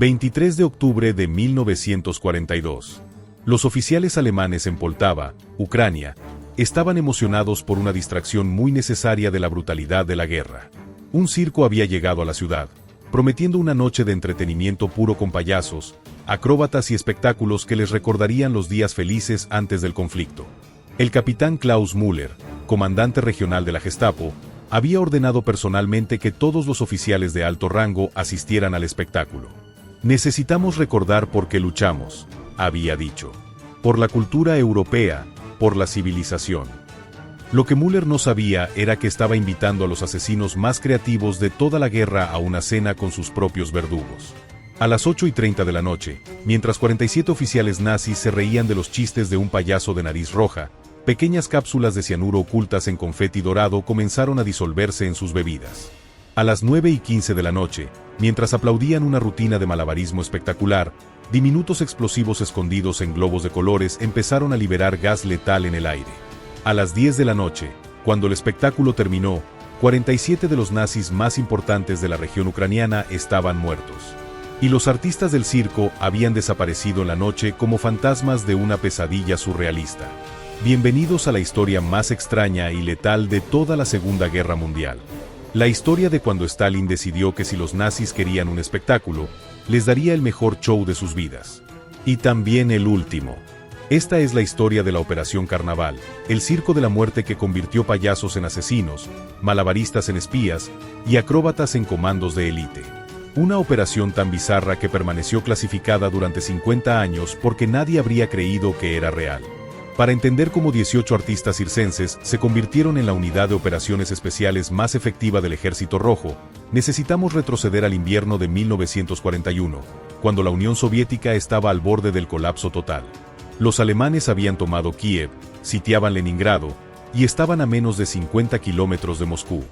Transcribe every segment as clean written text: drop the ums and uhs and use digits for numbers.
23 de octubre de 1942. Los oficiales alemanes en Poltava, Ucrania, estaban emocionados por una distracción muy necesaria de la brutalidad de la guerra. Un circo había llegado a la ciudad, prometiendo una noche de entretenimiento puro con payasos, acróbatas y espectáculos que les recordarían los días felices antes del conflicto. El capitán Klaus Müller, comandante regional de la Gestapo, había ordenado personalmente que todos los oficiales de alto rango asistieran al espectáculo. Necesitamos recordar por qué luchamos, había dicho. Por la cultura europea, por la civilización. Lo que Müller no sabía era que estaba invitando a los asesinos más creativos de toda la guerra a una cena con sus propios verdugos. A las 8:30 de la noche, mientras 47 oficiales nazis se reían de los chistes de un payaso de nariz roja, pequeñas cápsulas de cianuro ocultas en confeti dorado comenzaron a disolverse en sus bebidas. A las 9:15 de la noche, mientras aplaudían una rutina de malabarismo espectacular, diminutos explosivos escondidos en globos de colores empezaron a liberar gas letal en el aire. A las 10 de la noche, cuando el espectáculo terminó, 47 de los nazis más importantes de la región ucraniana estaban muertos. Y los artistas del circo habían desaparecido en la noche como fantasmas de una pesadilla surrealista. Bienvenidos a la historia más extraña y letal de toda la Segunda Guerra Mundial. La historia de cuando Stalin decidió que si los nazis querían un espectáculo, les daría el mejor show de sus vidas. Y también el último. Esta es la historia de la Operación Carnaval, el circo de la muerte que convirtió payasos en asesinos, malabaristas en espías y acróbatas en comandos de élite. Una operación tan bizarra que permaneció clasificada durante 50 años porque nadie habría creído que era real. Para entender cómo 18 artistas circenses se convirtieron en la unidad de operaciones especiales más efectiva del Ejército Rojo, necesitamos retroceder al invierno de 1941, cuando la Unión Soviética estaba al borde del colapso total. Los alemanes habían tomado Kiev, sitiaban Leningrado, y estaban a menos de 50 kilómetros de Moscú.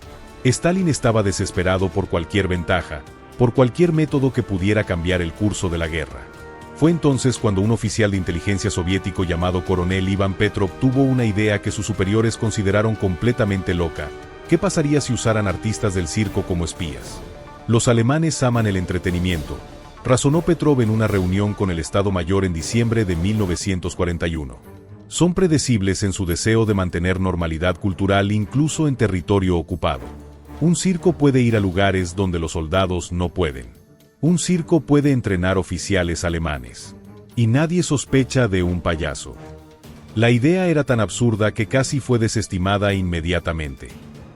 Stalin estaba desesperado por cualquier ventaja, por cualquier método que pudiera cambiar el curso de la guerra. Fue entonces cuando un oficial de inteligencia soviético llamado coronel Iván Petrov tuvo una idea que sus superiores consideraron completamente loca. ¿Qué pasaría si usaran artistas del circo como espías? Los alemanes aman el entretenimiento, razonó Petrov en una reunión con el Estado Mayor en diciembre de 1941. Son predecibles en su deseo de mantener normalidad cultural incluso en territorio ocupado. Un circo puede ir a lugares donde los soldados no pueden. Un circo puede entrenar oficiales alemanes. Y nadie sospecha de un payaso. La idea era tan absurda que casi fue desestimada inmediatamente.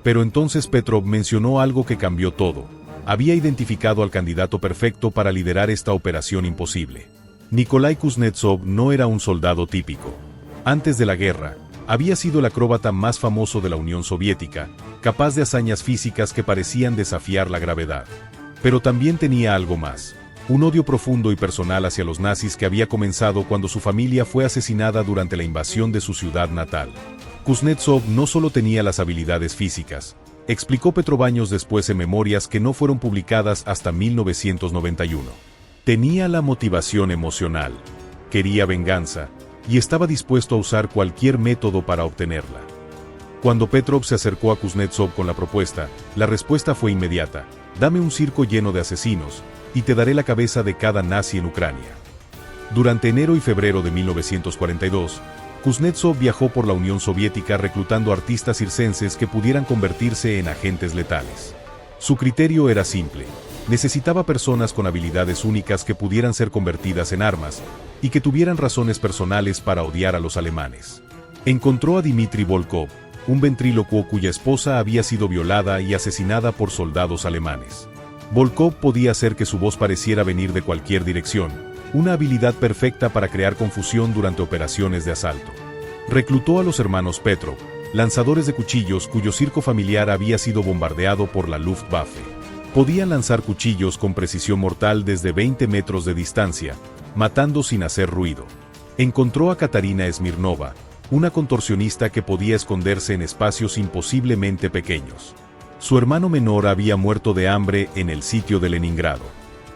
Pero entonces Petrov mencionó algo que cambió todo. Había identificado al candidato perfecto para liderar esta operación imposible. Nikolai Kuznetsov no era un soldado típico. Antes de la guerra, había sido el acróbata más famoso de la Unión Soviética, capaz de hazañas físicas que parecían desafiar la gravedad. Pero también tenía algo más, un odio profundo y personal hacia los nazis que había comenzado cuando su familia fue asesinada durante la invasión de su ciudad natal. Kuznetsov no solo tenía las habilidades físicas, explicó Petrov años después en memorias que no fueron publicadas hasta 1991. Tenía la motivación emocional, quería venganza, y estaba dispuesto a usar cualquier método para obtenerla. Cuando Petrov se acercó a Kuznetsov con la propuesta, la respuesta fue inmediata: dame un circo lleno de asesinos, y te daré la cabeza de cada nazi en Ucrania. Durante enero y febrero de 1942, Kuznetsov viajó por la Unión Soviética reclutando artistas circenses que pudieran convertirse en agentes letales. Su criterio era simple: necesitaba personas con habilidades únicas que pudieran ser convertidas en armas, y que tuvieran razones personales para odiar a los alemanes. Encontró a Dmitry Volkov, un ventrílocuo cuya esposa había sido violada y asesinada por soldados alemanes. Volkov podía hacer que su voz pareciera venir de cualquier dirección, una habilidad perfecta para crear confusión durante operaciones de asalto. Reclutó a los hermanos Petrov, lanzadores de cuchillos cuyo circo familiar había sido bombardeado por la Luftwaffe. Podían lanzar cuchillos con precisión mortal desde 20 metros de distancia, matando sin hacer ruido. Encontró a Katarina Smirnova, una contorsionista que podía esconderse en espacios imposiblemente pequeños. Su hermano menor había muerto de hambre en el sitio de Leningrado.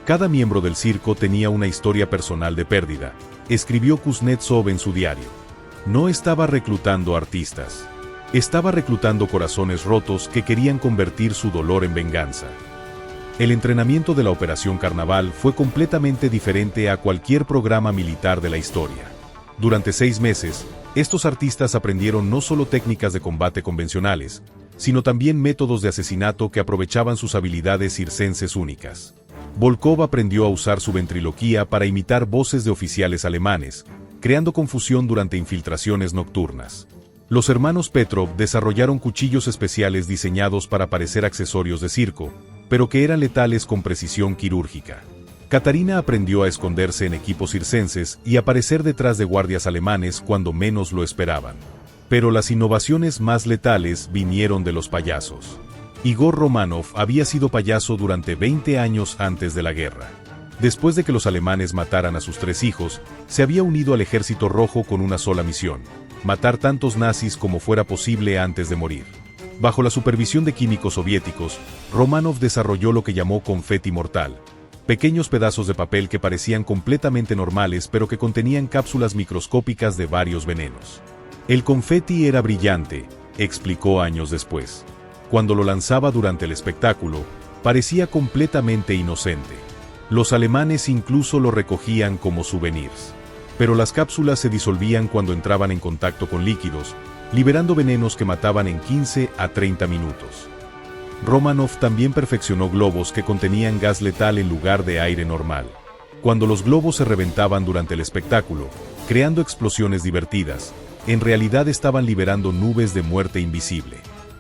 Cada miembro del circo tenía una historia personal de pérdida, escribió Kuznetsov en su diario. No estaba reclutando artistas. Estaba reclutando corazones rotos que querían convertir su dolor en venganza. El entrenamiento de la Operación Carnaval fue completamente diferente a cualquier programa militar de la historia. Durante 6 meses, estos artistas aprendieron no solo técnicas de combate convencionales, sino también métodos de asesinato que aprovechaban sus habilidades circenses únicas. Volkov aprendió a usar su ventriloquía para imitar voces de oficiales alemanes, creando confusión durante infiltraciones nocturnas. Los hermanos Petrov desarrollaron cuchillos especiales diseñados para parecer accesorios de circo, pero que eran letales con precisión quirúrgica. Katarina aprendió a esconderse en equipos circenses y aparecer detrás de guardias alemanes cuando menos lo esperaban. Pero las innovaciones más letales vinieron de los payasos. Igor Romanov había sido payaso durante 20 años antes de la guerra. Después de que los alemanes mataran a sus 3 hijos, se había unido al Ejército Rojo con una sola misión: matar tantos nazis como fuera posible antes de morir. Bajo la supervisión de químicos soviéticos, Romanov desarrolló lo que llamó confeti mortal, pequeños pedazos de papel que parecían completamente normales pero que contenían cápsulas microscópicas de varios venenos. El confeti era brillante, explicó años después. Cuando lo lanzaba durante el espectáculo, parecía completamente inocente. Los alemanes incluso lo recogían como souvenirs. Pero las cápsulas se disolvían cuando entraban en contacto con líquidos, liberando venenos que mataban en 15 a 30 minutos. Romanov también perfeccionó globos que contenían gas letal en lugar de aire normal. Cuando los globos se reventaban durante el espectáculo, creando explosiones divertidas, en realidad estaban liberando nubes de muerte invisible.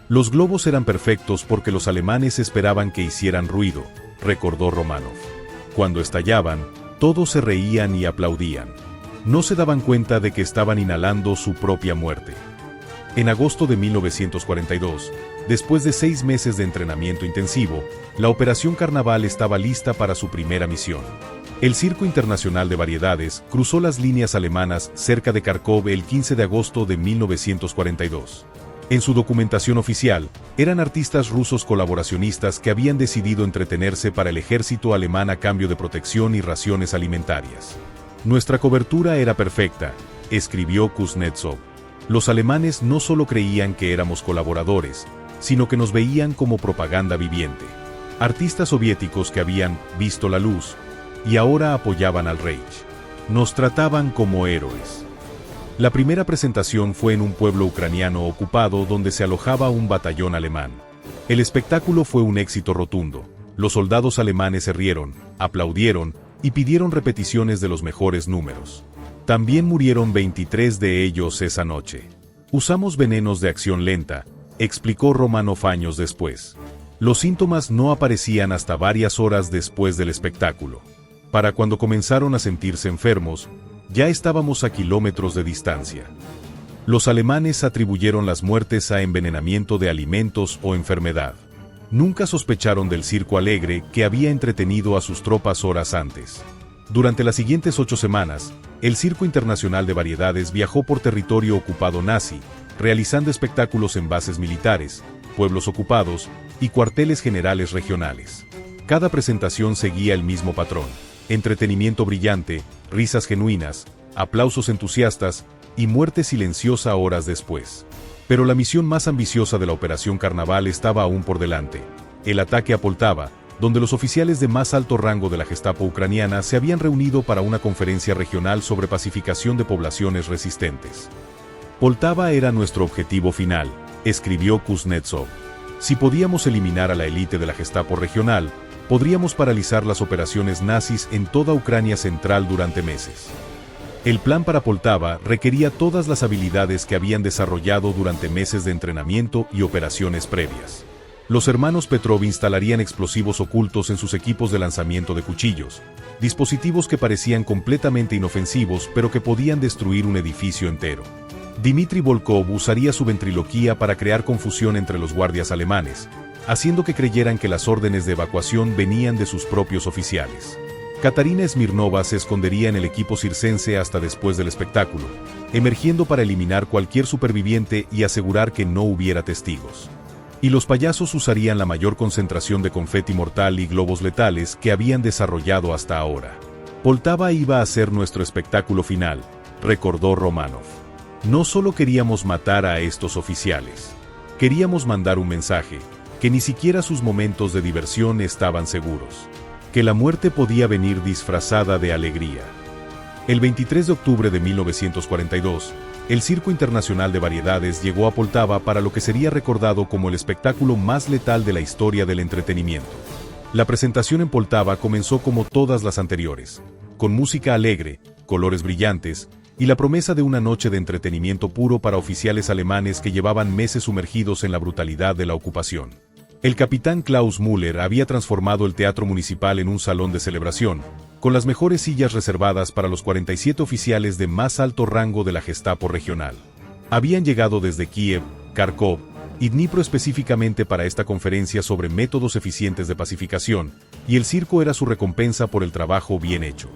Los globos eran perfectos porque los alemanes esperaban que hicieran ruido, recordó Romanov. Cuando estallaban, todos se reían y aplaudían. No se daban cuenta de que estaban inhalando su propia muerte. En agosto de 1942, después de 6 meses de entrenamiento intensivo, la Operación Carnaval estaba lista para su primera misión. El Circo Internacional de Variedades cruzó las líneas alemanas cerca de Kharkov el 15 de agosto de 1942. En su documentación oficial, eran artistas rusos colaboracionistas que habían decidido entretenerse para el ejército alemán a cambio de protección y raciones alimentarias. Nuestra cobertura era perfecta, escribió Kuznetsov. Los alemanes no solo creían que éramos colaboradores, sino que nos veían como propaganda viviente. Artistas soviéticos que habían visto la luz y ahora apoyaban al Reich. Nos trataban como héroes. La primera presentación fue en un pueblo ucraniano ocupado donde se alojaba un batallón alemán. El espectáculo fue un éxito rotundo. Los soldados alemanes se rieron, aplaudieron y pidieron repeticiones de los mejores números. También murieron 23 de ellos esa noche. Usamos venenos de acción lenta, explicó Romanov años después. Los síntomas no aparecían hasta varias horas después del espectáculo. Para cuando comenzaron a sentirse enfermos, ya estábamos a kilómetros de distancia. Los alemanes atribuyeron las muertes a envenenamiento de alimentos o enfermedad. Nunca sospecharon del circo alegre que había entretenido a sus tropas horas antes. Durante las siguientes 8 semanas, el Circo Internacional de Variedades viajó por territorio ocupado nazi, realizando espectáculos en bases militares, pueblos ocupados y cuarteles generales regionales. Cada presentación seguía el mismo patrón: entretenimiento brillante, risas genuinas, aplausos entusiastas y muerte silenciosa horas después. Pero la misión más ambiciosa de la Operación Carnaval estaba aún por delante: el ataque a Poltava, donde los oficiales de más alto rango de la Gestapo ucraniana se habían reunido para una conferencia regional sobre pacificación de poblaciones resistentes. Poltava era nuestro objetivo final, escribió Kuznetsov. Si podíamos eliminar a la élite de la Gestapo regional, podríamos paralizar las operaciones nazis en toda Ucrania central durante meses. El plan para Poltava requería todas las habilidades que habían desarrollado durante meses de entrenamiento y operaciones previas. Los hermanos Petrov instalarían explosivos ocultos en sus equipos de lanzamiento de cuchillos, dispositivos que parecían completamente inofensivos pero que podían destruir un edificio entero. Dmitry Volkov usaría su ventriloquía para crear confusión entre los guardias alemanes, haciendo que creyeran que las órdenes de evacuación venían de sus propios oficiales. Katarina Smirnova se escondería en el equipo circense hasta después del espectáculo, emergiendo para eliminar cualquier superviviente y asegurar que no hubiera testigos. Y los payasos usarían la mayor concentración de confeti mortal y globos letales que habían desarrollado hasta ahora. Poltava iba a ser nuestro espectáculo final, recordó Romanov. No solo queríamos matar a estos oficiales. Queríamos mandar un mensaje: que ni siquiera sus momentos de diversión estaban seguros, que la muerte podía venir disfrazada de alegría. El 23 de octubre de 1942, el Circo Internacional de Variedades llegó a Poltava para lo que sería recordado como el espectáculo más letal de la historia del entretenimiento. La presentación en Poltava comenzó como todas las anteriores, con música alegre, colores brillantes, y la promesa de una noche de entretenimiento puro para oficiales alemanes que llevaban meses sumergidos en la brutalidad de la ocupación. El capitán Klaus Müller había transformado el teatro municipal en un salón de celebración, con las mejores sillas reservadas para los 47 oficiales de más alto rango de la Gestapo regional. Habían llegado desde Kiev, Kharkov y Dnipro específicamente para esta conferencia sobre métodos eficientes de pacificación, y el circo era su recompensa por el trabajo bien hecho.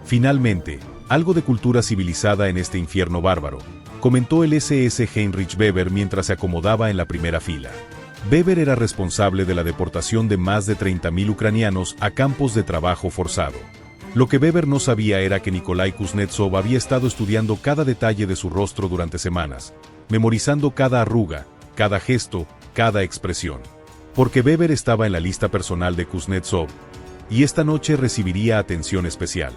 Finalmente, algo de cultura civilizada en este infierno bárbaro, comentó el SS Heinrich Weber mientras se acomodaba en la primera fila. Weber era responsable de la deportación de más de 30.000 ucranianos a campos de trabajo forzado. Lo que Weber no sabía era que Nikolai Kuznetsov había estado estudiando cada detalle de su rostro durante semanas, memorizando cada arruga, cada gesto, cada expresión. Porque Weber estaba en la lista personal de Kuznetsov, y esta noche recibiría atención especial.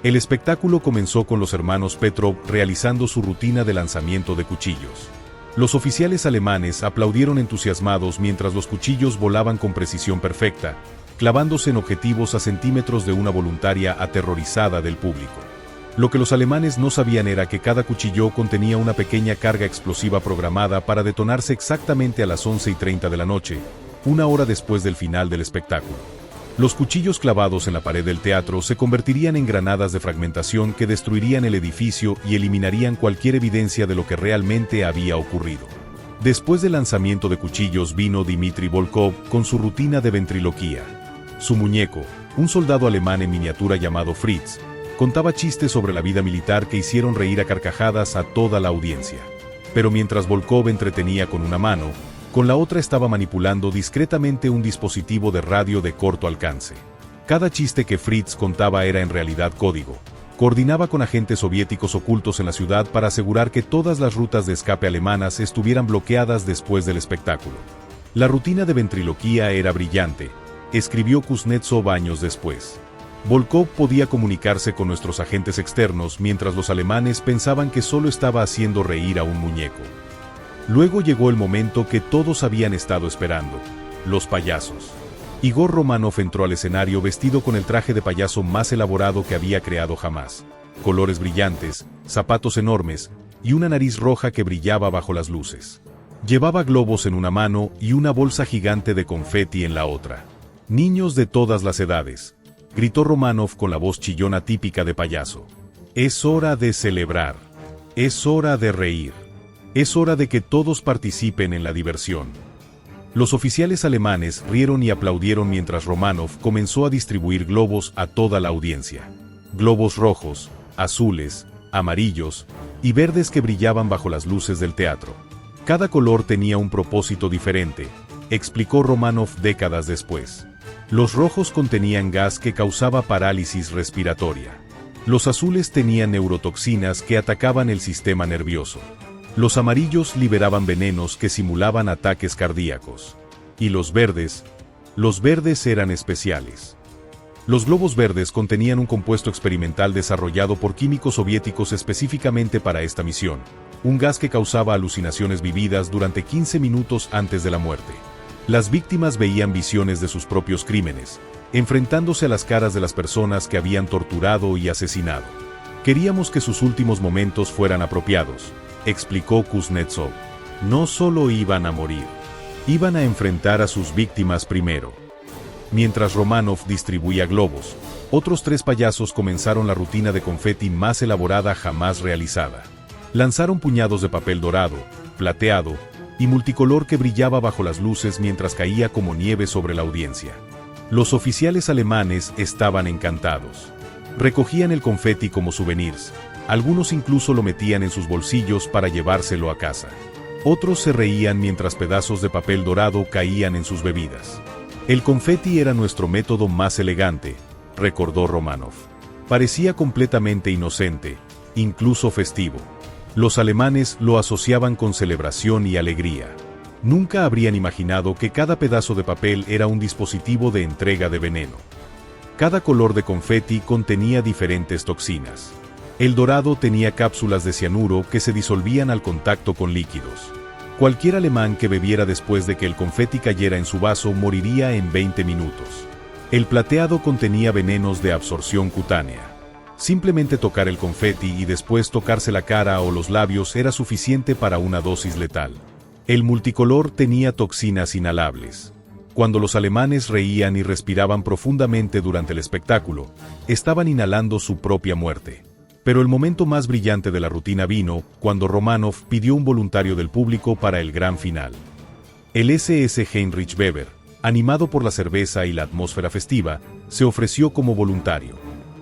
El espectáculo comenzó con los hermanos Petrov realizando su rutina de lanzamiento de cuchillos. Los oficiales alemanes aplaudieron entusiasmados mientras los cuchillos volaban con precisión perfecta, clavándose en objetivos a centímetros de una voluntaria aterrorizada del público. Lo que los alemanes no sabían era que cada cuchillo contenía una pequeña carga explosiva programada para detonarse exactamente a las 11:30 de la noche, una hora después del final del espectáculo. Los cuchillos clavados en la pared del teatro se convertirían en granadas de fragmentación que destruirían el edificio y eliminarían cualquier evidencia de lo que realmente había ocurrido. Después del lanzamiento de cuchillos vino Dmitry Volkov con su rutina de ventriloquía. Su muñeco, un soldado alemán en miniatura llamado Fritz, contaba chistes sobre la vida militar que hicieron reír a carcajadas a toda la audiencia. Pero mientras Volkov entretenía con una mano, con la otra estaba manipulando discretamente un dispositivo de radio de corto alcance. Cada chiste que Fritz contaba era en realidad código. Coordinaba con agentes soviéticos ocultos en la ciudad para asegurar que todas las rutas de escape alemanas estuvieran bloqueadas después del espectáculo. La rutina de ventriloquía era brillante, escribió Kuznetsov años después. Volkov podía comunicarse con nuestros agentes externos mientras los alemanes pensaban que solo estaba haciendo reír a un muñeco. Luego llegó el momento que todos habían estado esperando: los payasos. Igor Romanov entró al escenario vestido con el traje de payaso más elaborado que había creado jamás. Colores brillantes, zapatos enormes y una nariz roja que brillaba bajo las luces. Llevaba globos en una mano y una bolsa gigante de confeti en la otra. «Niños de todas las edades», gritó Romanov con la voz chillona típica de payaso. «Es hora de celebrar. Es hora de reír. Es hora de que todos participen en la diversión». Los oficiales alemanes rieron y aplaudieron mientras Romanov comenzó a distribuir globos a toda la audiencia. Globos rojos, azules, amarillos y verdes que brillaban bajo las luces del teatro. Cada color tenía un propósito diferente, explicó Romanov décadas después. Los rojos contenían gas que causaba parálisis respiratoria. Los azules tenían neurotoxinas que atacaban el sistema nervioso. Los amarillos liberaban venenos que simulaban ataques cardíacos. Y los verdes eran especiales. Los globos verdes contenían un compuesto experimental desarrollado por químicos soviéticos específicamente para esta misión, un gas que causaba alucinaciones vividas durante 15 minutos antes de la muerte. Las víctimas veían visiones de sus propios crímenes, enfrentándose a las caras de las personas que habían torturado y asesinado. Queríamos que sus últimos momentos fueran apropiados, explicó Kuznetsov. No solo iban a morir, iban a enfrentar a sus víctimas primero. Mientras Romanov distribuía globos, otros 3 payasos comenzaron la rutina de confeti más elaborada jamás realizada. Lanzaron puñados de papel dorado, plateado y multicolor que brillaba bajo las luces mientras caía como nieve sobre la audiencia. Los oficiales alemanes estaban encantados. Recogían el confeti como souvenirs, algunos incluso lo metían en sus bolsillos para llevárselo a casa. Otros se reían mientras pedazos de papel dorado caían en sus bebidas. El confeti era nuestro método más elegante, recordó Romanov. Parecía completamente inocente, incluso festivo. Los alemanes lo asociaban con celebración y alegría. Nunca habrían imaginado que cada pedazo de papel era un dispositivo de entrega de veneno. Cada color de confeti contenía diferentes toxinas. El dorado tenía cápsulas de cianuro que se disolvían al contacto con líquidos. Cualquier alemán que bebiera después de que el confeti cayera en su vaso moriría en 20 minutos. El plateado contenía venenos de absorción cutánea. Simplemente tocar el confeti y después tocarse la cara o los labios era suficiente para una dosis letal. El multicolor tenía toxinas inhalables. Cuando los alemanes reían y respiraban profundamente durante el espectáculo, estaban inhalando su propia muerte. Pero el momento más brillante de la rutina vino cuando Románov pidió un voluntario del público para el gran final. El SS Heinrich Weber, animado por la cerveza y la atmósfera festiva, se ofreció como voluntario.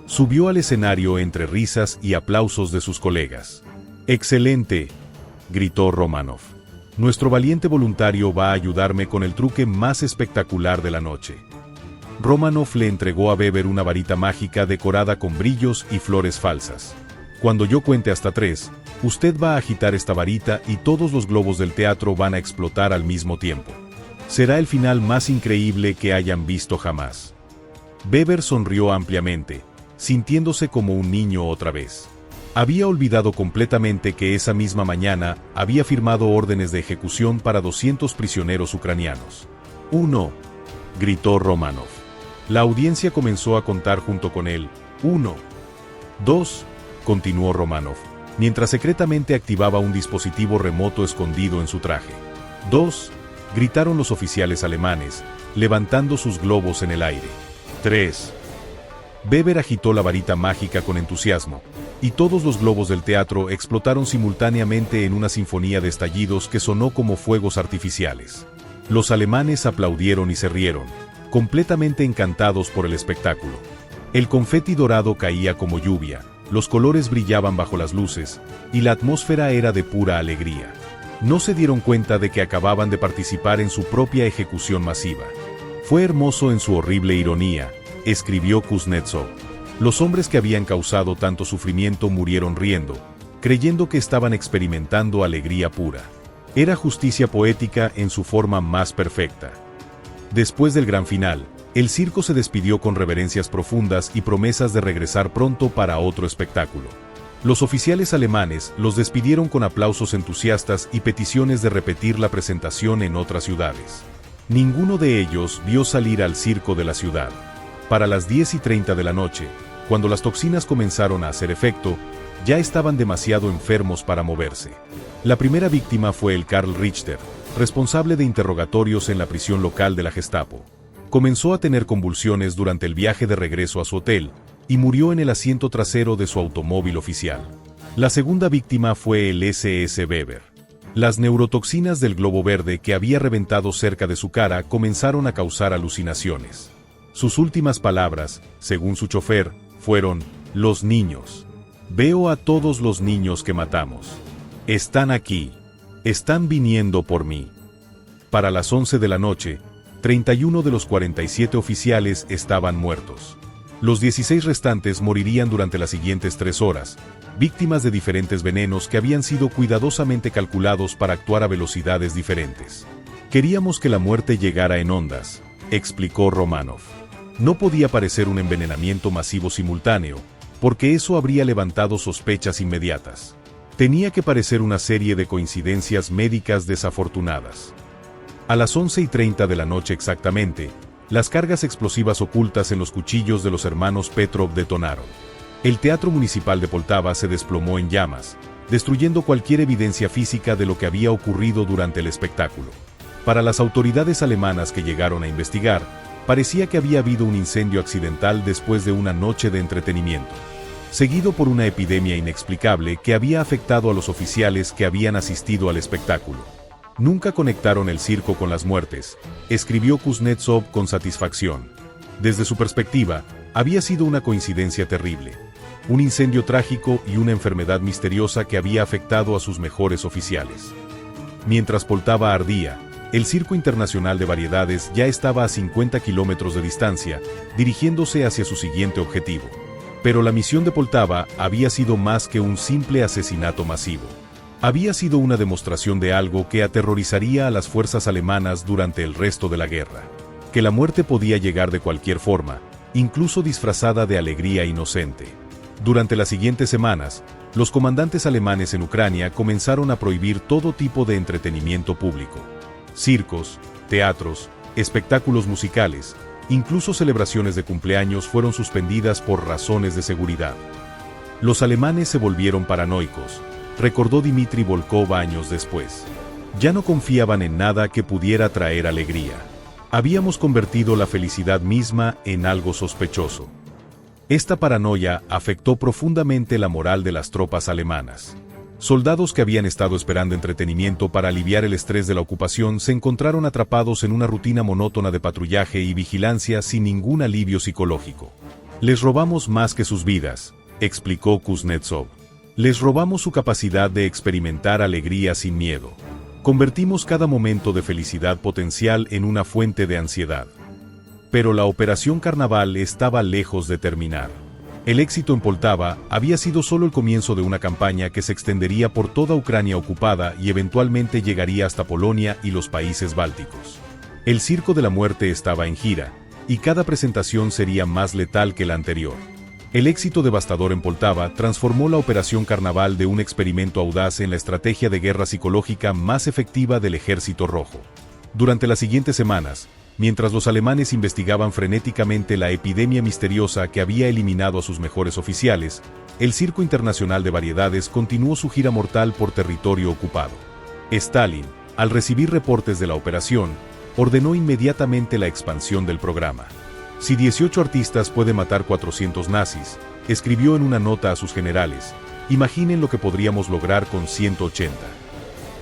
Subió al escenario entre risas y aplausos de sus colegas. ¡Excelente!, gritó Románov. Nuestro valiente voluntario va a ayudarme con el truque más espectacular de la noche. Románov le entregó a Weber una varita mágica decorada con brillos y flores falsas. Cuando yo cuente hasta 3, usted va a agitar esta varita y todos los globos del teatro van a explotar al mismo tiempo. Será el final más increíble que hayan visto jamás. Weber sonrió ampliamente, sintiéndose como un niño otra vez. Había olvidado completamente que esa misma mañana había firmado órdenes de ejecución para 200 prisioneros ucranianos. 1, gritó Románov. La audiencia comenzó a contar junto con él. 1, 2, continuó Románov, mientras secretamente activaba un dispositivo remoto escondido en su traje. 2, gritaron los oficiales alemanes, levantando sus globos en el aire. 3. Weber agitó la varita mágica con entusiasmo, y todos los globos del teatro explotaron simultáneamente en una sinfonía de estallidos que sonó como fuegos artificiales. Los alemanes aplaudieron y se rieron, completamente encantados por el espectáculo. El confeti dorado caía como lluvia, los colores brillaban bajo las luces, y la atmósfera era de pura alegría. No se dieron cuenta de que acababan de participar en su propia ejecución masiva. Fue hermoso en su horrible ironía, escribió Kuznetsov. Los hombres que habían causado tanto sufrimiento murieron riendo, creyendo que estaban experimentando alegría pura. Era justicia poética en su forma más perfecta. Después del gran final, el circo se despidió con reverencias profundas y promesas de regresar pronto para otro espectáculo. Los oficiales alemanes los despidieron con aplausos entusiastas y peticiones de repetir la presentación en otras ciudades. Ninguno de ellos vio salir al circo de la ciudad. Para las 10:30 de la noche, cuando las toxinas comenzaron a hacer efecto, ya estaban demasiado enfermos para moverse. La primera víctima fue el Karl Richter, responsable de interrogatorios en la prisión local de la Gestapo. Comenzó a tener convulsiones durante el viaje de regreso a su hotel, y murió en el asiento trasero de su automóvil oficial. La segunda víctima fue el SS Weber. Las neurotoxinas del globo verde que había reventado cerca de su cara comenzaron a causar alucinaciones. Sus últimas palabras, según su chofer, fueron: «Los niños. Veo a todos los niños que matamos. Están aquí. Están viniendo por mí». Para las 11 de la noche, 31 de los 47 oficiales estaban muertos. Los 16 restantes morirían durante las siguientes 3 horas, víctimas de diferentes venenos que habían sido cuidadosamente calculados para actuar a velocidades diferentes. «Queríamos que la muerte llegara en ondas», explicó Románov. No podía parecer un envenenamiento masivo simultáneo, porque eso habría levantado sospechas inmediatas. Tenía que parecer una serie de coincidencias médicas desafortunadas. A las 11:30 de la noche exactamente, las cargas explosivas ocultas en los cuchillos de los hermanos Petrov detonaron. El Teatro Municipal de Poltava se desplomó en llamas, destruyendo cualquier evidencia física de lo que había ocurrido durante el espectáculo. Para las autoridades alemanas que llegaron a investigar, parecía que había habido un incendio accidental después de una noche de entretenimiento, seguido por una epidemia inexplicable que había afectado a los oficiales que habían asistido al espectáculo. Nunca conectaron el circo con las muertes, escribió Kuznetsov con satisfacción. Desde su perspectiva, había sido una coincidencia terrible, un incendio trágico y una enfermedad misteriosa que había afectado a sus mejores oficiales. Mientras Poltava ardía, el Circo Internacional de Variedades ya estaba a 50 kilómetros de distancia, dirigiéndose hacia su siguiente objetivo. Pero la misión de Poltava había sido más que un simple asesinato masivo. Había sido una demostración de algo que aterrorizaría a las fuerzas alemanas durante el resto de la guerra. Que la muerte podía llegar de cualquier forma, incluso disfrazada de alegría inocente. Durante las siguientes semanas, los comandantes alemanes en Ucrania comenzaron a prohibir todo tipo de entretenimiento público. Circos, teatros, espectáculos musicales, incluso celebraciones de cumpleaños fueron suspendidas por razones de seguridad. Los alemanes se volvieron paranoicos, recordó Dmitry Volkov años después. Ya no confiaban en nada que pudiera traer alegría. Habíamos convertido la felicidad misma en algo sospechoso. Esta paranoia afectó profundamente la moral de las tropas alemanas. Soldados que habían estado esperando entretenimiento para aliviar el estrés de la ocupación se encontraron atrapados en una rutina monótona de patrullaje y vigilancia sin ningún alivio psicológico. Les robamos más que sus vidas, explicó Kuznetsov. Les robamos su capacidad de experimentar alegría sin miedo. Convertimos cada momento de felicidad potencial en una fuente de ansiedad. Pero la Operación Carnaval estaba lejos de terminar. El éxito en Poltava había sido solo el comienzo de una campaña que se extendería por toda Ucrania ocupada y eventualmente llegaría hasta Polonia y los países bálticos. El Circo de la Muerte estaba en gira, y cada presentación sería más letal que la anterior. El éxito devastador en Poltava transformó la Operación Carnaval de un experimento audaz en la estrategia de guerra psicológica más efectiva del Ejército Rojo. Durante las siguientes semanas, mientras los alemanes investigaban frenéticamente la epidemia misteriosa que había eliminado a sus mejores oficiales, el Circo Internacional de Variedades continuó su gira mortal por territorio ocupado. Stalin, al recibir reportes de la operación, ordenó inmediatamente la expansión del programa. Si 18 artistas pueden matar 400 nazis, escribió en una nota a sus generales, imaginen lo que podríamos lograr con 180.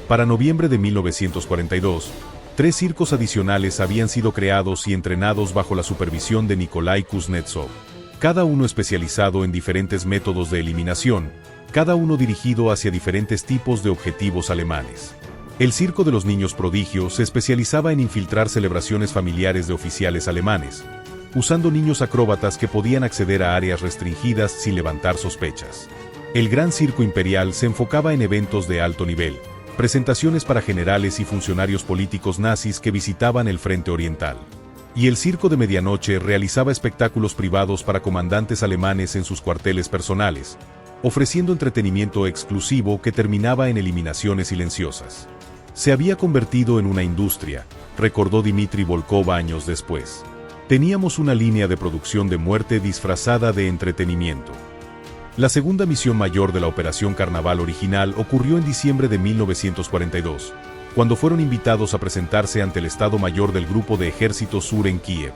Para noviembre de 1942, 3 circos adicionales habían sido creados y entrenados bajo la supervisión de Nikolai Kuznetsov, cada uno especializado en diferentes métodos de eliminación, cada uno dirigido hacia diferentes tipos de objetivos alemanes. El Circo de los Niños Prodigio se especializaba en infiltrar celebraciones familiares de oficiales alemanes, usando niños acróbatas que podían acceder a áreas restringidas sin levantar sospechas. El Gran Circo Imperial se enfocaba en eventos de alto nivel, presentaciones para generales y funcionarios políticos nazis que visitaban el Frente Oriental. Y el Circo de Medianoche realizaba espectáculos privados para comandantes alemanes en sus cuarteles personales, ofreciendo entretenimiento exclusivo que terminaba en eliminaciones silenciosas. Se había convertido en una industria, recordó Dmitry Volkov años después. Teníamos una línea de producción de muerte disfrazada de entretenimiento. La segunda misión mayor de la Operación Carnaval original ocurrió en diciembre de 1942, cuando fueron invitados a presentarse ante el Estado Mayor del Grupo de Ejército Sur en Kiev.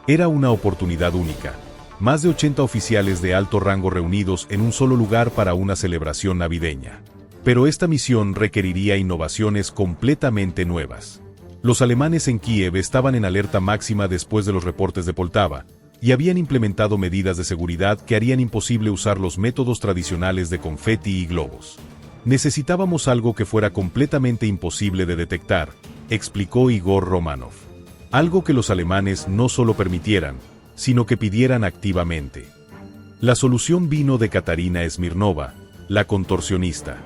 Era una oportunidad única. Más de 80 oficiales de alto rango reunidos en un solo lugar para una celebración navideña. Pero esta misión requeriría innovaciones completamente nuevas. Los alemanes en Kiev estaban en alerta máxima después de los reportes de Poltava, y habían implementado medidas de seguridad que harían imposible usar los métodos tradicionales de confeti y globos. Necesitábamos algo que fuera completamente imposible de detectar, explicó Igor Romanov. Algo que los alemanes no solo permitieran, sino que pidieran activamente. La solución vino de Katarina Smirnova, la contorsionista.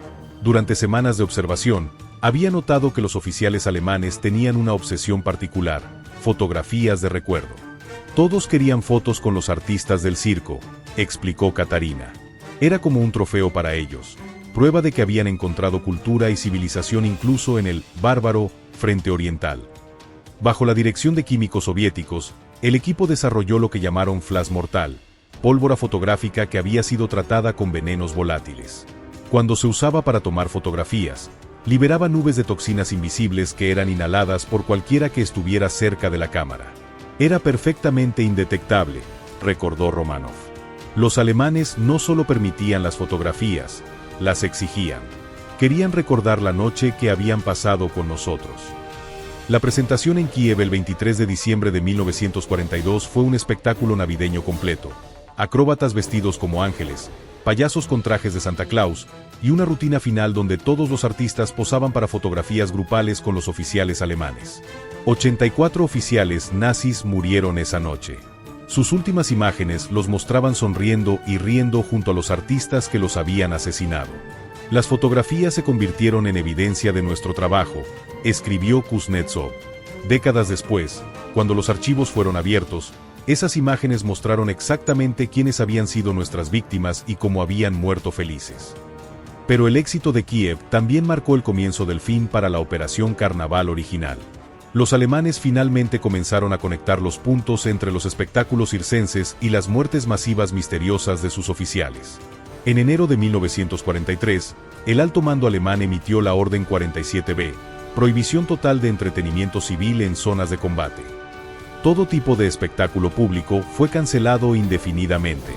Durante semanas de observación, había notado que los oficiales alemanes tenían una obsesión particular: fotografías de recuerdo. Todos querían fotos con los artistas del circo, explicó Katarina. Era como un trofeo para ellos, prueba de que habían encontrado cultura y civilización incluso en el bárbaro Frente Oriental. Bajo la dirección de químicos soviéticos, el equipo desarrolló lo que llamaron flash mortal, pólvora fotográfica que había sido tratada con venenos volátiles. Cuando se usaba para tomar fotografías, liberaba nubes de toxinas invisibles que eran inhaladas por cualquiera que estuviera cerca de la cámara. Era perfectamente indetectable, recordó Romanov. Los alemanes no solo permitían las fotografías, las exigían. Querían recordar la noche que habían pasado con nosotros. La presentación en Kiev el 23 de diciembre de 1942 fue un espectáculo navideño completo. Acróbatas vestidos como ángeles, payasos con trajes de Santa Claus, y una rutina final donde todos los artistas posaban para fotografías grupales con los oficiales alemanes. 84 oficiales nazis murieron esa noche. Sus últimas imágenes los mostraban sonriendo y riendo junto a los artistas que los habían asesinado. Las fotografías se convirtieron en evidencia de nuestro trabajo, escribió Kuznetsov. Décadas después, cuando los archivos fueron abiertos, esas imágenes mostraron exactamente quiénes habían sido nuestras víctimas y cómo habían muerto felices. Pero el éxito de Kiev también marcó el comienzo del fin para la Operación Carnaval original. Los alemanes finalmente comenzaron a conectar los puntos entre los espectáculos circenses y las muertes masivas misteriosas de sus oficiales. En enero de 1943, el alto mando alemán emitió la Orden 47B, prohibición total de entretenimiento civil en zonas de combate. Todo tipo de espectáculo público fue cancelado indefinidamente.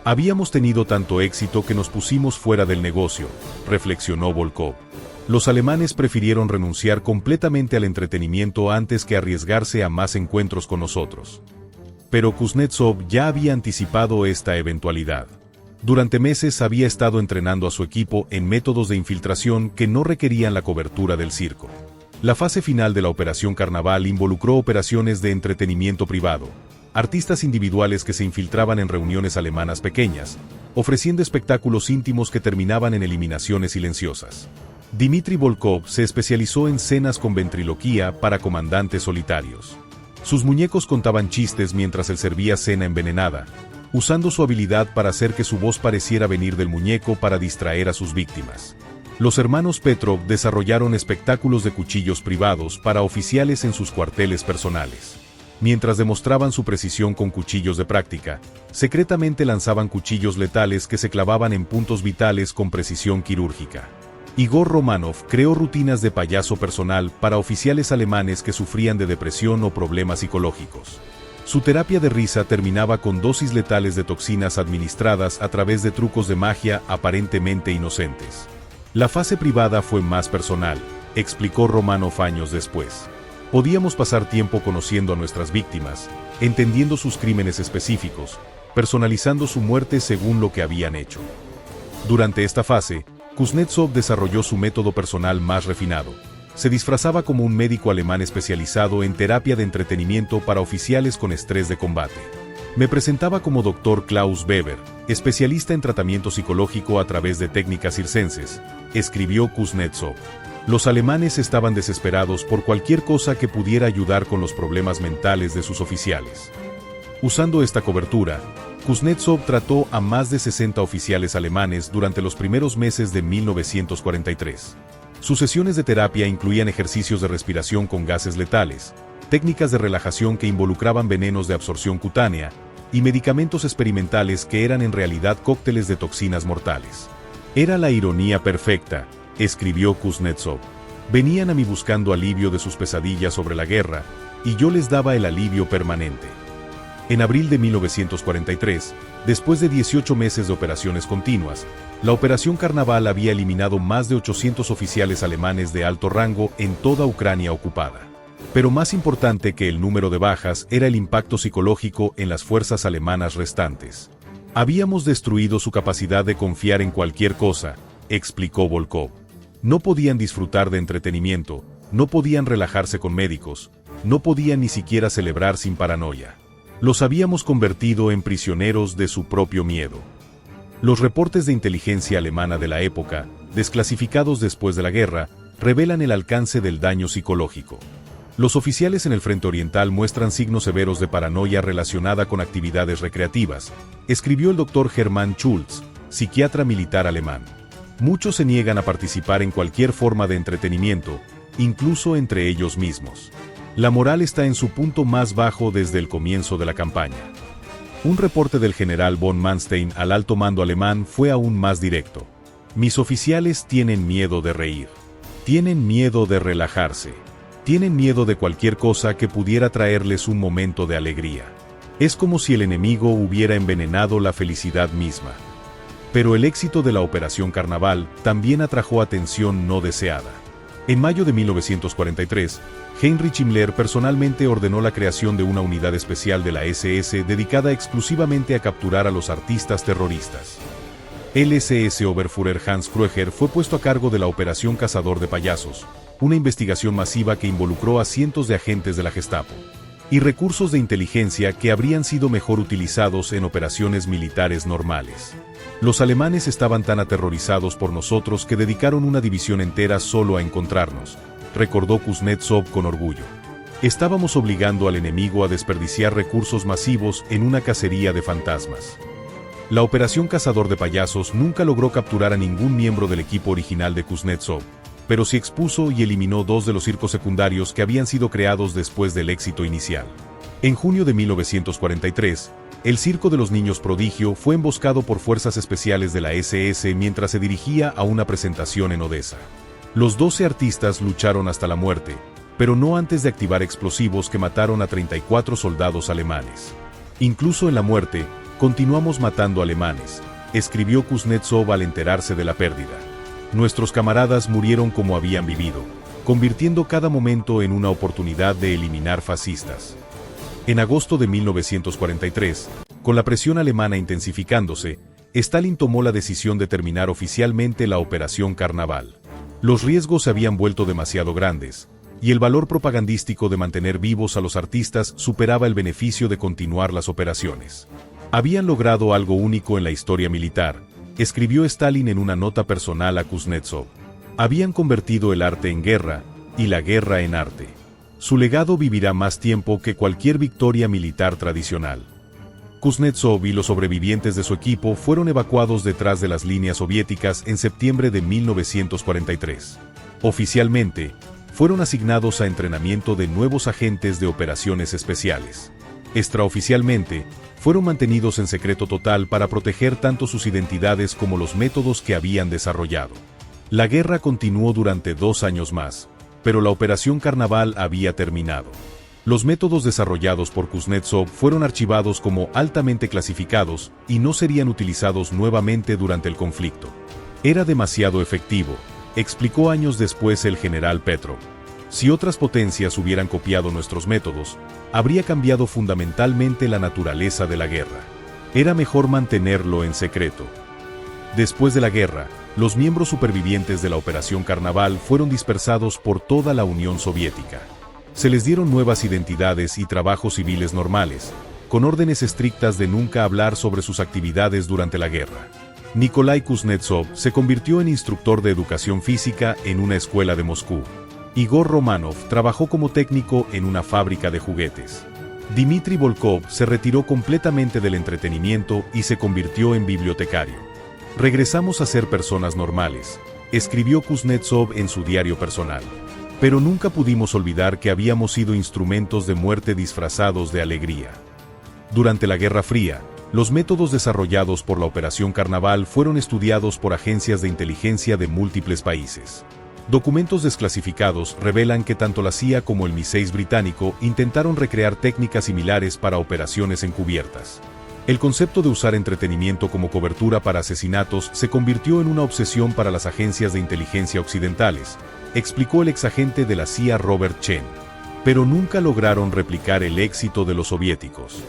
Habíamos tenido tanto éxito que nos pusimos fuera del negocio, reflexionó Volkov. Los alemanes prefirieron renunciar completamente al entretenimiento antes que arriesgarse a más encuentros con nosotros. Pero Kuznetsov ya había anticipado esta eventualidad. Durante meses había estado entrenando a su equipo en métodos de infiltración que no requerían la cobertura del circo. La fase final de la Operación Carnaval involucró operaciones de entretenimiento privado, artistas individuales que se infiltraban en reuniones alemanas pequeñas, ofreciendo espectáculos íntimos que terminaban en eliminaciones silenciosas. Dmitry Volkov se especializó en escenas con ventriloquía para comandantes solitarios. Sus muñecos contaban chistes mientras él servía cena envenenada, usando su habilidad para hacer que su voz pareciera venir del muñeco para distraer a sus víctimas. Los hermanos Petrov desarrollaron espectáculos de cuchillos privados para oficiales en sus cuarteles personales. Mientras demostraban su precisión con cuchillos de práctica, secretamente lanzaban cuchillos letales que se clavaban en puntos vitales con precisión quirúrgica. Igor Romanov creó rutinas de payaso personal para oficiales alemanes que sufrían de depresión o problemas psicológicos. Su terapia de risa terminaba con dosis letales de toxinas administradas a través de trucos de magia aparentemente inocentes. La fase privada fue más personal, explicó Romanov años después. Podíamos pasar tiempo conociendo a nuestras víctimas, entendiendo sus crímenes específicos, personalizando su muerte según lo que habían hecho. Durante esta fase, Kuznetsov desarrolló su método personal más refinado. Se disfrazaba como un médico alemán especializado en terapia de entretenimiento para oficiales con estrés de combate. Me presentaba como Dr. Klaus Weber, especialista en tratamiento psicológico a través de técnicas circenses, escribió Kuznetsov. Los alemanes estaban desesperados por cualquier cosa que pudiera ayudar con los problemas mentales de sus oficiales. Usando esta cobertura, Kuznetsov trató a más de 60 oficiales alemanes durante los primeros meses de 1943. Sus sesiones de terapia incluían ejercicios de respiración con gases letales, técnicas de relajación que involucraban venenos de absorción cutánea, y medicamentos experimentales que eran en realidad cócteles de toxinas mortales. Era la ironía perfecta, escribió Kuznetsov. Venían a mí buscando alivio de sus pesadillas sobre la guerra, y yo les daba el alivio permanente. En abril de 1943, después de 18 meses de operaciones continuas, la Operación Carnaval había eliminado más de 800 oficiales alemanes de alto rango en toda Ucrania ocupada. Pero más importante que el número de bajas era el impacto psicológico en las fuerzas alemanas restantes. Habíamos destruido su capacidad de confiar en cualquier cosa, explicó Volkov. No podían disfrutar de entretenimiento, no podían relajarse con médicos, no podían ni siquiera celebrar sin paranoia. Los habíamos convertido en prisioneros de su propio miedo. Los reportes de inteligencia alemana de la época, desclasificados después de la guerra, revelan el alcance del daño psicológico. Los oficiales en el frente oriental muestran signos severos de paranoia relacionada con actividades recreativas, escribió el Dr. Hermann Schulz, psiquiatra militar alemán. Muchos se niegan a participar en cualquier forma de entretenimiento, incluso entre ellos mismos. La moral está en su punto más bajo desde el comienzo de la campaña. Un reporte del general von Manstein al alto mando alemán fue aún más directo. Mis oficiales tienen miedo de reír. Tienen miedo de relajarse. Tienen miedo de cualquier cosa que pudiera traerles un momento de alegría. Es como si el enemigo hubiera envenenado la felicidad misma. Pero el éxito de la Operación Carnaval también atrajo atención no deseada. En mayo de 1943, Heinrich Himmler personalmente ordenó la creación de una unidad especial de la SS dedicada exclusivamente a capturar a los artistas terroristas. El SS Oberführer Hans Kröger fue puesto a cargo de la Operación Cazador de Payasos, una investigación masiva que involucró a cientos de agentes de la Gestapo. y recursos de inteligencia que habrían sido mejor utilizados en operaciones militares normales. Los alemanes estaban tan aterrorizados por nosotros que dedicaron una división entera solo a encontrarnos, recordó Kuznetsov con orgullo. Estábamos obligando al enemigo a desperdiciar recursos masivos en una cacería de fantasmas. La operación Cazador de Payasos nunca logró capturar a ningún miembro del equipo original de Kuznetsov, pero sí expuso y eliminó 2 de los circos secundarios que habían sido creados después del éxito inicial. En junio de 1943, el Circo de los Niños Prodigio fue emboscado por fuerzas especiales de la SS mientras se dirigía a una presentación en Odessa. Los 12 artistas lucharon hasta la muerte, pero no antes de activar explosivos que mataron a 34 soldados alemanes. Incluso en la muerte, continuamos matando alemanes, escribió Kuznetsov al enterarse de la pérdida. Nuestros camaradas murieron como habían vivido, convirtiendo cada momento en una oportunidad de eliminar fascistas. En agosto de 1943, con la presión alemana intensificándose, Stalin tomó la decisión de terminar oficialmente la Operación Carnaval. Los riesgos se habían vuelto demasiado grandes, y el valor propagandístico de mantener vivos a los artistas superaba el beneficio de continuar las operaciones. Habían logrado algo único en la historia militar, escribió Stalin en una nota personal a Kuznetsov. Habían convertido el arte en guerra, y la guerra en arte. Su legado vivirá más tiempo que cualquier victoria militar tradicional. Kuznetsov y los sobrevivientes de su equipo fueron evacuados detrás de las líneas soviéticas en septiembre de 1943. Oficialmente, fueron asignados a entrenamiento de nuevos agentes de operaciones especiales. Extraoficialmente, fueron mantenidos en secreto total para proteger tanto sus identidades como los métodos que habían desarrollado. La guerra continuó durante 2 años más, pero la Operación Carnaval había terminado. Los métodos desarrollados por Kuznetsov fueron archivados como altamente clasificados y no serían utilizados nuevamente durante el conflicto. Era demasiado efectivo, explicó años después el general Petrov. Si otras potencias hubieran copiado nuestros métodos, habría cambiado fundamentalmente la naturaleza de la guerra. Era mejor mantenerlo en secreto. Después de la guerra, los miembros supervivientes de la Operación Carnaval fueron dispersados por toda la Unión Soviética. Se les dieron nuevas identidades y trabajos civiles normales, con órdenes estrictas de nunca hablar sobre sus actividades durante la guerra. Nikolai Kuznetsov se convirtió en instructor de educación física en una escuela de Moscú. Igor Romanov trabajó como técnico en una fábrica de juguetes. Dmitry Volkov se retiró completamente del entretenimiento y se convirtió en bibliotecario. Regresamos a ser personas normales, escribió Kuznetsov en su diario personal. Pero nunca pudimos olvidar que habíamos sido instrumentos de muerte disfrazados de alegría. Durante la Guerra Fría, los métodos desarrollados por la Operación Carnaval fueron estudiados por agencias de inteligencia de múltiples países. Documentos desclasificados revelan que tanto la CIA como el MI6 británico intentaron recrear técnicas similares para operaciones encubiertas. El concepto de usar entretenimiento como cobertura para asesinatos se convirtió en una obsesión para las agencias de inteligencia occidentales, explicó el exagente de la CIA Robert Chen. Pero nunca lograron replicar el éxito de los soviéticos.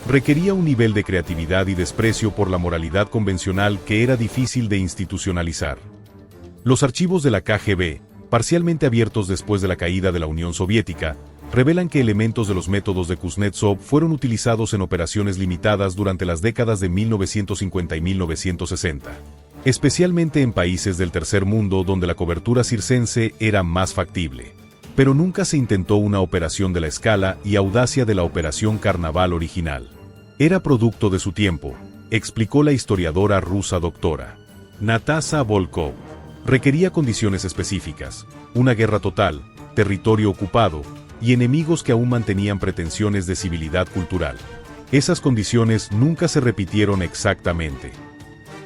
Requería un nivel de creatividad y desprecio por la moralidad convencional que era difícil de institucionalizar. Los archivos de la KGB, parcialmente abiertos después de la caída de la Unión Soviética, revelan que elementos de los métodos de Kuznetsov fueron utilizados en operaciones limitadas durante las décadas de 1950 y 1960, especialmente en países del tercer mundo donde la cobertura circense era más factible. Pero nunca se intentó una operación de la escala y audacia de la Operación Carnaval original. Era producto de su tiempo, explicó la historiadora rusa doctora Natasha Volkov. Requería condiciones específicas, una guerra total, territorio ocupado, y enemigos que aún mantenían pretensiones de civilidad cultural. Esas condiciones nunca se repitieron exactamente.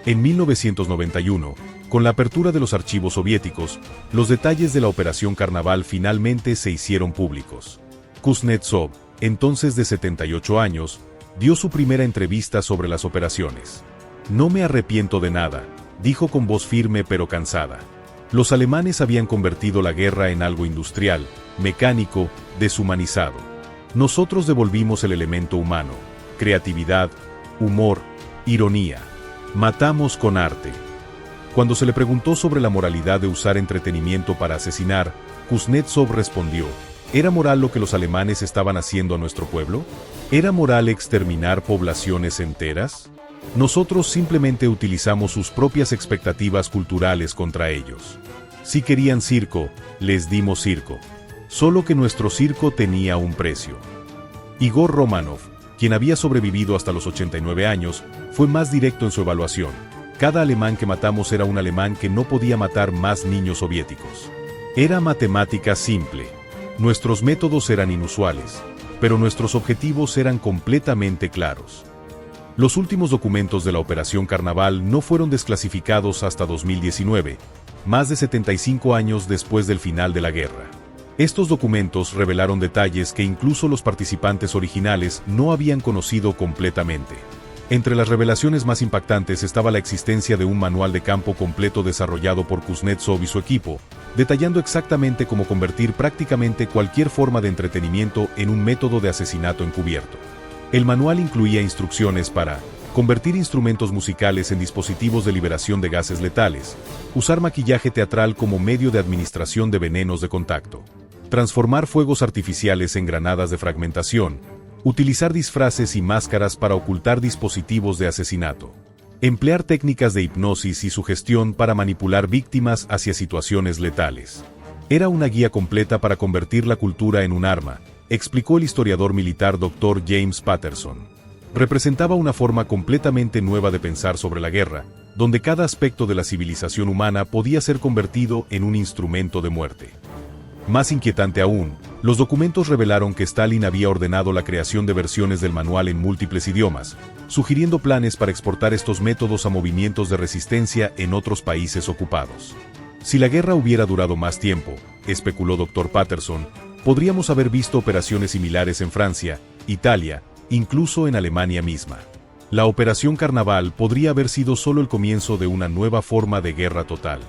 En 1991, con la apertura de los archivos soviéticos, los detalles de la Operación Carnaval finalmente se hicieron públicos. Kuznetsov, entonces de 78 años, dio su primera entrevista sobre las operaciones. No me arrepiento de nada, dijo con voz firme pero cansada. Los alemanes habían convertido la guerra en algo industrial, mecánico, deshumanizado. Nosotros devolvimos el elemento humano, creatividad, humor, ironía. Matamos con arte. Cuando se le preguntó sobre la moralidad de usar entretenimiento para asesinar, Kuznetsov respondió, ¿Era moral lo que los alemanes estaban haciendo a nuestro pueblo? ¿Era moral exterminar poblaciones enteras? Nosotros simplemente utilizamos sus propias expectativas culturales contra ellos. Si querían circo, les dimos circo. Solo que nuestro circo tenía un precio. Igor Romanov, quien había sobrevivido hasta los 89 años, fue más directo en su evaluación. Cada alemán que matamos era un alemán que no podía matar más niños soviéticos. Era matemática simple. Nuestros métodos eran inusuales, pero nuestros objetivos eran completamente claros. Los últimos documentos de la Operación Carnaval no fueron desclasificados hasta 2019, más de 75 años después del final de la guerra. Estos documentos revelaron detalles que incluso los participantes originales no habían conocido completamente. Entre las revelaciones más impactantes estaba la existencia de un manual de campo completo desarrollado por Kuznetsov y su equipo, detallando exactamente cómo convertir prácticamente cualquier forma de entretenimiento en un método de asesinato encubierto. El manual incluía instrucciones para convertir instrumentos musicales en dispositivos de liberación de gases letales, usar maquillaje teatral como medio de administración de venenos de contacto, transformar fuegos artificiales en granadas de fragmentación, utilizar disfraces y máscaras para ocultar dispositivos de asesinato, emplear técnicas de hipnosis y sugestión para manipular víctimas hacia situaciones letales. Era una guía completa para convertir la cultura en un arma, explicó el historiador militar Dr. James Patterson. Representaba una forma completamente nueva de pensar sobre la guerra, donde cada aspecto de la civilización humana podía ser convertido en un instrumento de muerte. Más inquietante aún, los documentos revelaron que Stalin había ordenado la creación de versiones del manual en múltiples idiomas, sugiriendo planes para exportar estos métodos a movimientos de resistencia en otros países ocupados. Si la guerra hubiera durado más tiempo, especuló Dr. Patterson, podríamos haber visto operaciones similares en Francia, Italia, incluso en Alemania misma. La Operación Carnaval podría haber sido solo el comienzo de una nueva forma de guerra total.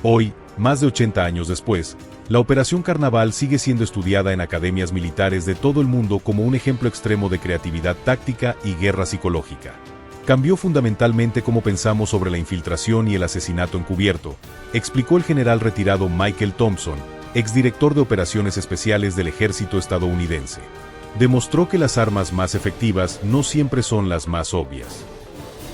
Hoy, más de 80 años después, la Operación Carnaval sigue siendo estudiada en academias militares de todo el mundo como un ejemplo extremo de creatividad táctica y guerra psicológica. Cambió fundamentalmente cómo pensamos sobre la infiltración y el asesinato encubierto, explicó el general retirado Michael Thompson, exdirector de operaciones especiales del ejército estadounidense. Demostró que las armas más efectivas no siempre son las más obvias.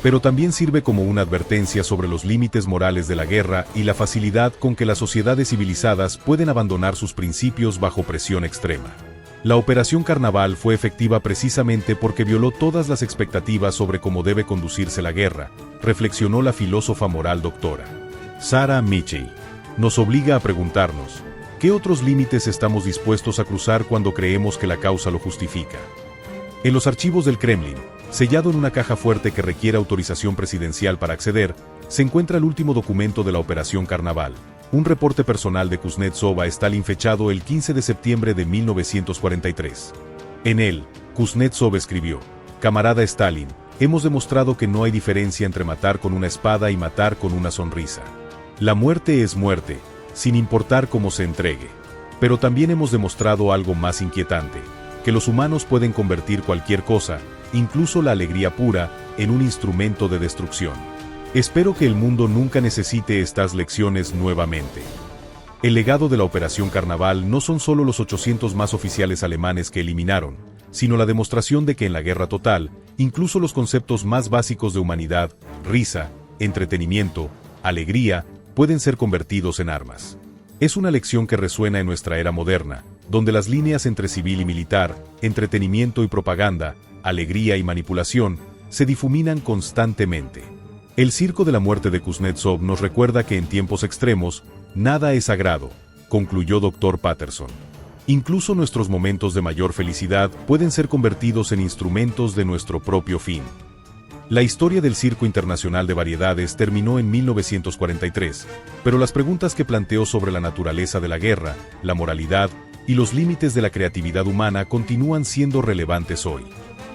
Pero también sirve como una advertencia sobre los límites morales de la guerra y la facilidad con que las sociedades civilizadas pueden abandonar sus principios bajo presión extrema. La Operación Carnaval fue efectiva precisamente porque violó todas las expectativas sobre cómo debe conducirse la guerra, reflexionó la filósofa moral doctora Sarah Mitchell. Nos obliga a preguntarnos, ¿qué otros límites estamos dispuestos a cruzar cuando creemos que la causa lo justifica? En los archivos del Kremlin, sellado en una caja fuerte que requiere autorización presidencial para acceder, se encuentra el último documento de la Operación Carnaval, un reporte personal de Kuznetsov a Stalin fechado el 15 de septiembre de 1943. En él, Kuznetsov escribió: «Camarada Stalin, hemos demostrado que no hay diferencia entre matar con una espada y matar con una sonrisa. La muerte es muerte, sin importar cómo se entregue. Pero también hemos demostrado algo más inquietante, que los humanos pueden convertir cualquier cosa, incluso la alegría pura, en un instrumento de destrucción. Espero que el mundo nunca necesite estas lecciones nuevamente». El legado de la Operación Carnaval no son solo los 800 más oficiales alemanes que eliminaron, sino la demostración de que en la guerra total, incluso los conceptos más básicos de humanidad, risa, entretenimiento, alegría, pueden ser convertidos en armas. Es una lección que resuena en nuestra era moderna, donde las líneas entre civil y militar, entretenimiento y propaganda, alegría y manipulación, se difuminan constantemente. El circo de la muerte de Kuznetsov nos recuerda que en tiempos extremos, nada es sagrado, concluyó Dr. Patterson. Incluso nuestros momentos de mayor felicidad pueden ser convertidos en instrumentos de nuestro propio fin. La historia del Circo Internacional de Variedades terminó en 1943, pero las preguntas que planteó sobre la naturaleza de la guerra, la moralidad y los límites de la creatividad humana continúan siendo relevantes hoy.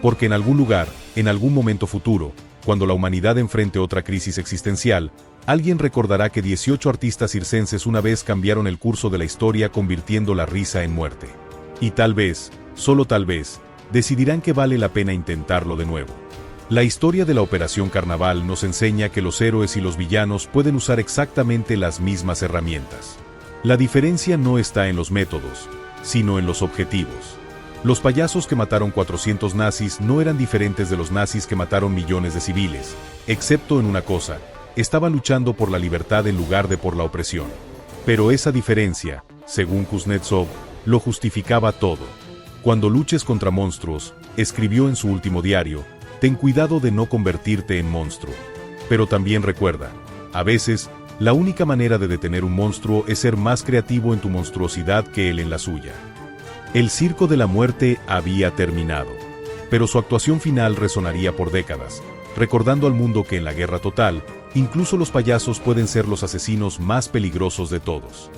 Porque en algún lugar, en algún momento futuro, cuando la humanidad enfrente otra crisis existencial, alguien recordará que 18 artistas circenses una vez cambiaron el curso de la historia convirtiendo la risa en muerte. Y tal vez, solo tal vez, decidirán que vale la pena intentarlo de nuevo. La historia de la Operación Carnaval nos enseña que los héroes y los villanos pueden usar exactamente las mismas herramientas. La diferencia no está en los métodos, sino en los objetivos. Los payasos que mataron 400 nazis no eran diferentes de los nazis que mataron millones de civiles, excepto en una cosa: estaban luchando por la libertad en lugar de por la opresión. Pero esa diferencia, según Kuznetsov, lo justificaba todo. Cuando luches contra monstruos, escribió en su último diario, ten cuidado de no convertirte en monstruo. Pero también recuerda, a veces, la única manera de detener un monstruo es ser más creativo en tu monstruosidad que él en la suya. El circo de la muerte había terminado, pero su actuación final resonaría por décadas, recordando al mundo que en la guerra total, incluso los payasos pueden ser los asesinos más peligrosos de todos.